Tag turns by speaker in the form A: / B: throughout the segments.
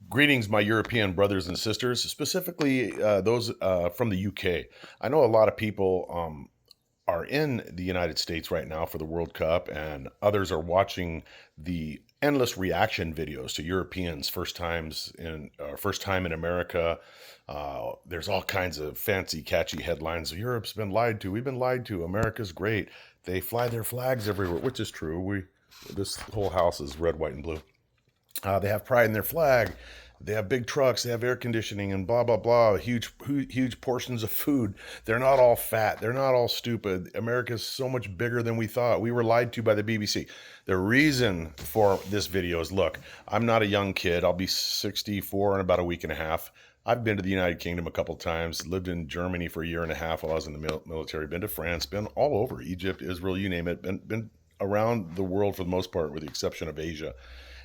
A: Greetings, my European brothers and sisters, specifically those from the UK. I know a lot of people are in the United States right now for the World Cup, and others are watching the endless reaction videos to Europeans' first time in America. There's all kinds of fancy, catchy headlines. Europe's been lied to. We've been lied to. America's great. They fly their flags everywhere, which is true. This whole house is red, white, and blue. They have pride in their flag. They have big trucks. They have air conditioning and blah blah blah. Huge portions of food. They're not all fat. They're not all stupid. America's so much bigger than we thought. We were lied to by the BBC. The reason for this video is, look, I'm not a young kid. I'll be 64 in about a week and a half. I've been to the United Kingdom a couple of times. Lived in Germany for a year and a half while I was in the military. Been to France. Been all over Egypt, Israel, you name it. Been around the world for the most part, with the exception of Asia.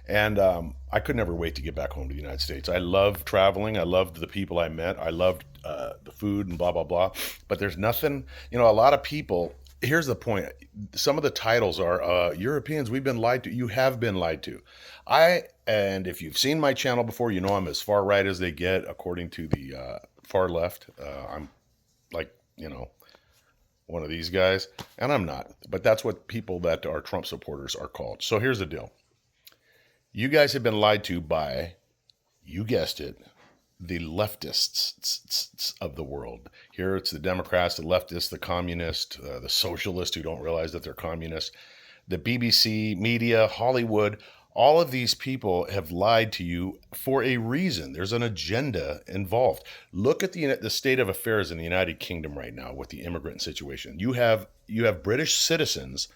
A: And I could never wait to get back home to the United States. I love traveling. I loved the people I met. I loved the food and blah, blah, blah. But there's nothing, a lot of people, here's the point. Some of the titles are Europeans, we've been lied to. You have been lied to. And if you've seen my channel before, you know I'm as far right as they get, according to the far left. I'm like, one of these guys, and I'm not. But that's what people that are Trump supporters are called. So here's the deal. You guys have been lied to by, you guessed it, the leftists of the world. Here it's the Democrats, the leftists, the communists, the socialists who don't realize that they're communists, the BBC, media, Hollywood. All of these people have lied to you for a reason. There's an agenda involved. Look at the state of affairs in the United Kingdom right now with the immigrant situation. You have British citizens,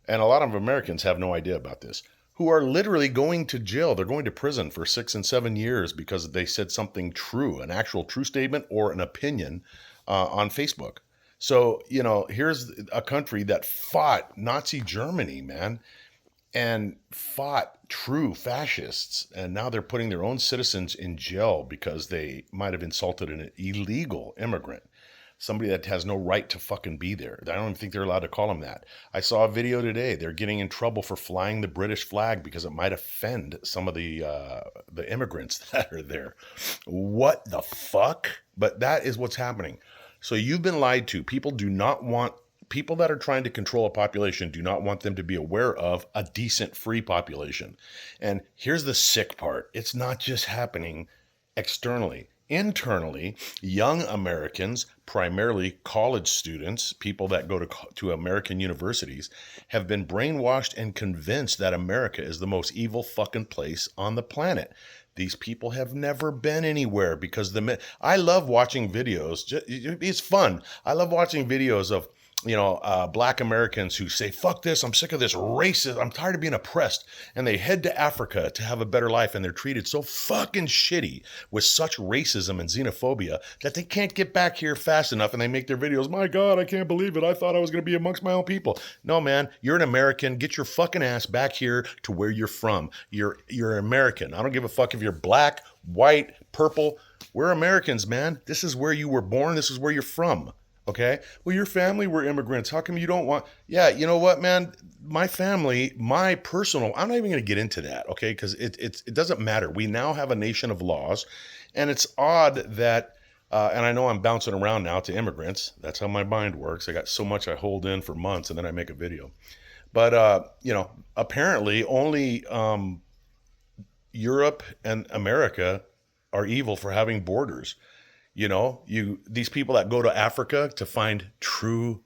A: and a lot of Americans have no idea about this, who are literally going to jail. They're going to prison for 6 and 7 years because they said something true, an actual true statement or an opinion on Facebook. So, here's a country that fought Nazi Germany, man, and fought true fascists. And now they're putting their own citizens in jail because they might have insulted an illegal immigrant. Somebody that has no right to fucking be there. I don't even think they're allowed to call them that. I saw a video today. They're getting in trouble for flying the British flag because it might offend some of the immigrants that are there. What the fuck? But that is what's happening. So you've been lied to. People that are trying to control a population do not want them to be aware of a decent free population. And here's the sick part. It's not just happening externally. Internally, young Americans, primarily college students, people that go to American universities, have been brainwashed and convinced that America is the most evil fucking place on the planet. These people have never been anywhere because I love watching videos. It's fun. I love watching videos of Black Americans who say, fuck this, I'm sick of this racist, I'm tired of being oppressed. And they head to Africa to have a better life, and they're treated so fucking shitty with such racism and xenophobia that they can't get back here fast enough, and they make their videos, my God, I can't believe it, I thought I was going to be amongst my own people. No, man, you're an American. Get your fucking ass back here to where you're from. You're American. I don't give a fuck if you're black, white, purple. We're Americans, man. This is where you were born. This is where you're from. Okay. Well, your family were immigrants. How come you don't want? Yeah. You know what, man? My family, my personal, I'm not even going to get into that. Okay. Because it doesn't matter. We now have a nation of laws, and it's odd that, and I know I'm bouncing around now to immigrants. That's how my mind works. I got so much I hold in for months, and then I make a video. But, apparently only Europe and America are evil for having borders. These people that go to Africa to find true,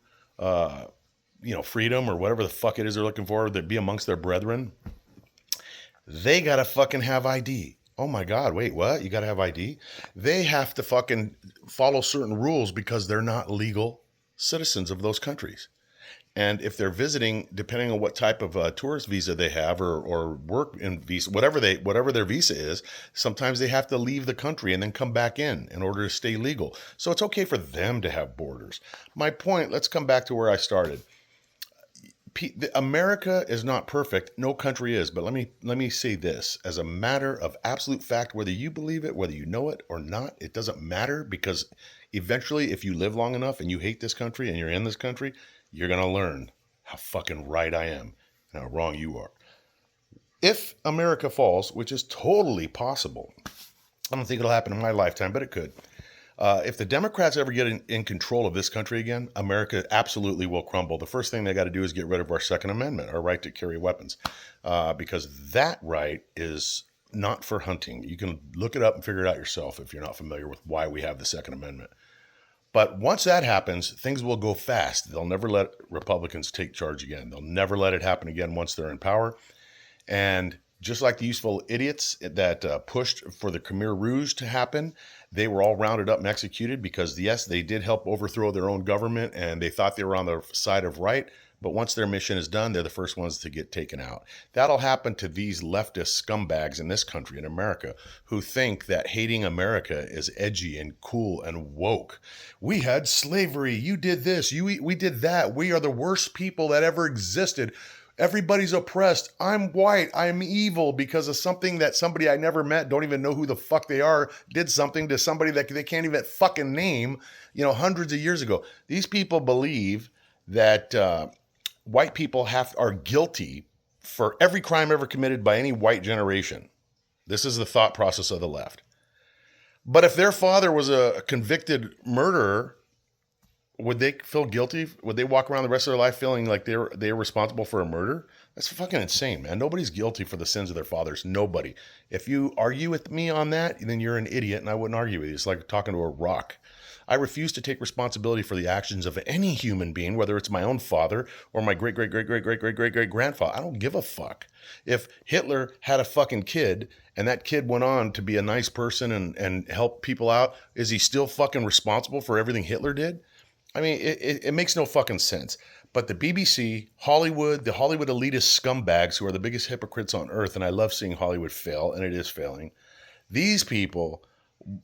A: freedom or whatever the fuck it is they're looking for, that be amongst their brethren, they gotta fucking have ID. Oh my God, wait, what? You gotta have ID? They have to fucking follow certain rules because they're not legal citizens of those countries. And if they're visiting, depending on what type of tourist visa they have or work in visa, whatever their visa is, sometimes they have to leave the country and then come back in order to stay legal. So it's okay for them to have borders. My point, let's come back to where I started. America is not perfect. No country is. But let me say this as a matter of absolute fact, whether you believe it, whether you know it or not, it doesn't matter, because eventually, if you live long enough and you hate this country and you're in this country, you're going to learn how fucking right I am and how wrong you are. If America falls, which is totally possible, I don't think it'll happen in my lifetime, but it could. If the Democrats ever get in control of this country again, America absolutely will crumble. The first thing they got to do is get rid of our Second Amendment, our right to carry weapons, because that right is not for hunting. You can look it up and figure it out yourself if you're not familiar with why we have the Second Amendment. But once that happens, things will go fast. They'll never let Republicans take charge again. They'll never let it happen again once they're in power. And just like the useful idiots that pushed for the Khmer Rouge to happen, they were all rounded up and executed because, yes, they did help overthrow their own government and they thought they were on the side of right. But once their mission is done, they're the first ones to get taken out. That'll happen to these leftist scumbags in this country, in America, who think that hating America is edgy and cool and woke. We had slavery. You did this. We did that. We are the worst people that ever existed. Everybody's oppressed. I'm white. I'm evil because of something that somebody I never met, don't even know who the fuck they are, did something to somebody that they can't even fucking name, hundreds of years ago. These people believe that white people are guilty for every crime ever committed by any white generation. This is the thought process of the left. But if their father was a convicted murderer, would they feel guilty? Would they walk around the rest of their life feeling like they're responsible for a murder? That's fucking insane, man. Nobody's guilty for the sins of their fathers. Nobody. If you argue with me on that, then you're an idiot, and I wouldn't argue with you. It's like talking to a rock. I refuse to take responsibility for the actions of any human being, whether it's my own father or my great great great great great great great great grandfather. I don't give a fuck. If Hitler had a fucking kid and that kid went on to be a nice person and help people out, is he still fucking responsible for everything Hitler did? I mean, it makes no fucking sense. But the BBC, Hollywood, the Hollywood elitist scumbags who are the biggest hypocrites on earth, and I love seeing Hollywood fail, and it is failing. These people,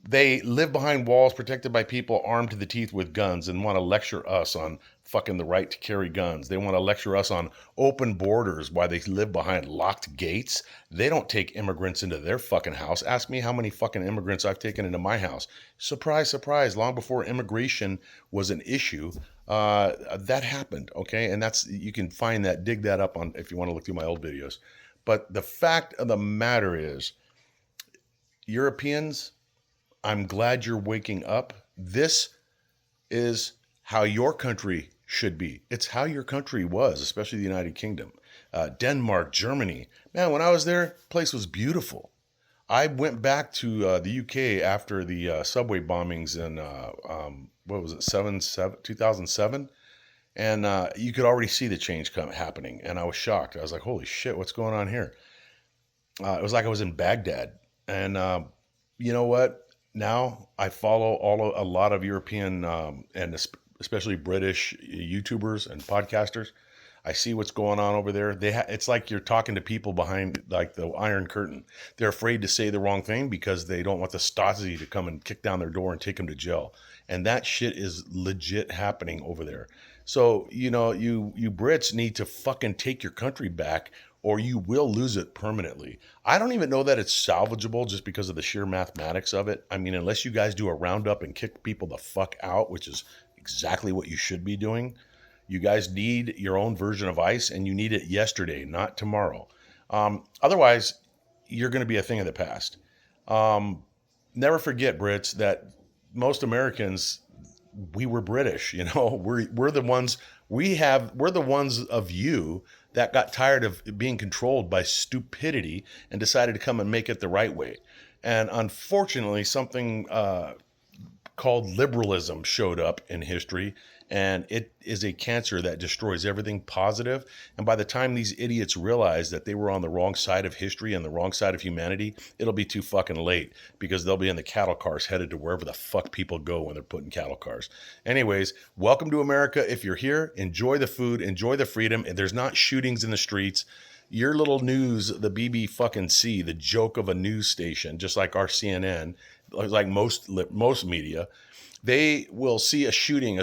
A: they live behind walls protected by people armed to the teeth with guns and want to lecture us on fucking the right to carry guns. They want to lecture us on open borders while they live behind locked gates. They don't take immigrants into their fucking house. Ask me how many fucking immigrants I've taken into my house. Surprise, surprise. Long before immigration was an issue, that happened. Okay. And you can find that, dig that up on, if you want to look through my old videos. But the fact of the matter is, Europeans, I'm glad you're waking up. This is how your country should be. It's how your country was, especially the United Kingdom. Denmark, Germany. Man, when I was there, the place was beautiful. I went back to the UK after the subway bombings in, what was it, 2007? And you could already see the change happening. And I was shocked. I was like, holy shit, what's going on here? It was like I was in Baghdad. And you know what? Now I follow a lot of European and especially British YouTubers and podcasters. I see what's going on over there. It's like you're talking to people behind like the Iron Curtain. They're afraid to say the wrong thing because they don't want the Stasi to come and kick down their door and take them to jail. And that shit is legit happening over there. So, you Brits need to fucking take your country back or you will lose it permanently. I don't even know that it's salvageable just because of the sheer mathematics of it. I mean, unless you guys do a roundup and kick people the fuck out, which is exactly what you should be doing. You guys need your own version of ICE and you need it yesterday, not tomorrow. Otherwise, you're going to be a thing of the past. Never forget, Brits, that most Americans, we were British. We're the ones we're the ones of you that got tired of being controlled by stupidity and decided to come and make it the right way. And unfortunately, something called liberalism showed up in history, and it is a cancer that destroys everything positive. And by the time these idiots realize that they were on the wrong side of history and the wrong side of humanity, it'll be too fucking late because they'll be in the cattle cars headed to wherever the fuck people go when they're put in cattle cars. Anyways, welcome to America. If you're here, enjoy the food, enjoy the freedom. And there's not shootings in the streets. Your little news, the BB fucking C, the joke of a news station, just like our CNN, like most media, they will see a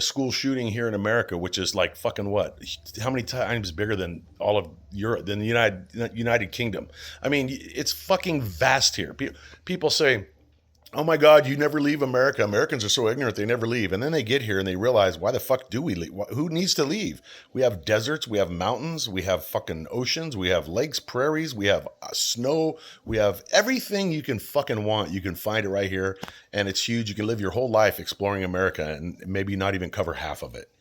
A: school shooting here in America, which is like fucking what? How many times bigger than all of Europe, than the United Kingdom? I mean, it's fucking vast here. People say, Oh my God, you never leave America. Americans are so ignorant, they never leave. And then they get here and they realize, why the fuck do we leave? Who needs to leave? We have deserts, we have mountains, we have fucking oceans, we have lakes, prairies, we have snow, we have everything you can fucking want. You can find it right here. And it's huge. You can live your whole life exploring America and maybe not even cover half of it.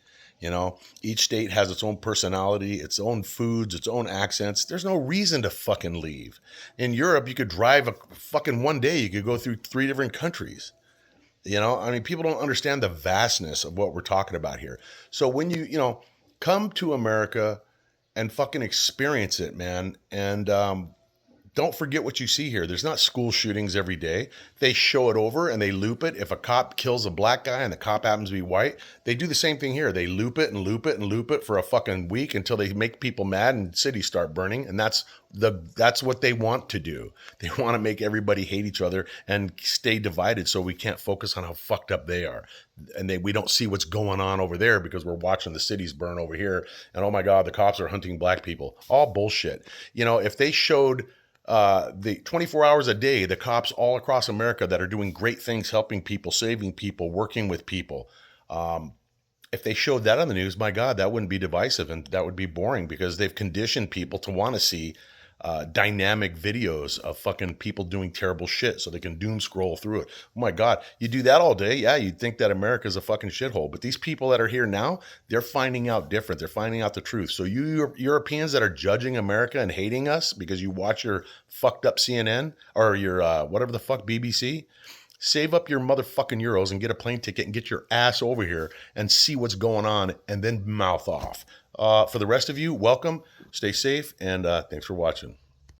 A: Each state has its own personality, its own foods, its own accents. There's no reason to fucking leave. In Europe, you could drive a fucking one day, you could go through three different countries. I mean, people don't understand the vastness of what we're talking about here. So when you come to America and fucking experience it, man, and don't forget what you see here. There's not school shootings every day. They show it over and they loop it. If a cop kills a black guy and the cop happens to be white, they do the same thing here. They loop it and loop it and loop it for a fucking week until they make people mad and cities start burning. And that's what they want to do. They want to make everybody hate each other and stay divided so we can't focus on how fucked up they are. And we don't see what's going on over there because we're watching the cities burn over here. And oh my God, the cops are hunting black people. All bullshit. If they showed the 24 hours a day, the cops all across America that are doing great things, helping people, saving people, working with people. If they showed that on the news, my God, that wouldn't be divisive and that would be boring because they've conditioned people to want to see dynamic videos of fucking people doing terrible shit so they can doom scroll through it. Oh my God, you do that all day. Yeah, you'd think that America's a fucking shithole. But these people that are here now, they're finding out different. They're finding out the truth. So you Europeans that are judging America and hating us because you watch your fucked up CNN or your whatever the fuck BBC, save up your motherfucking euros and get a plane ticket and get your ass over here and see what's going on and then mouth off. For the rest of you, welcome, stay safe, and thanks for watching.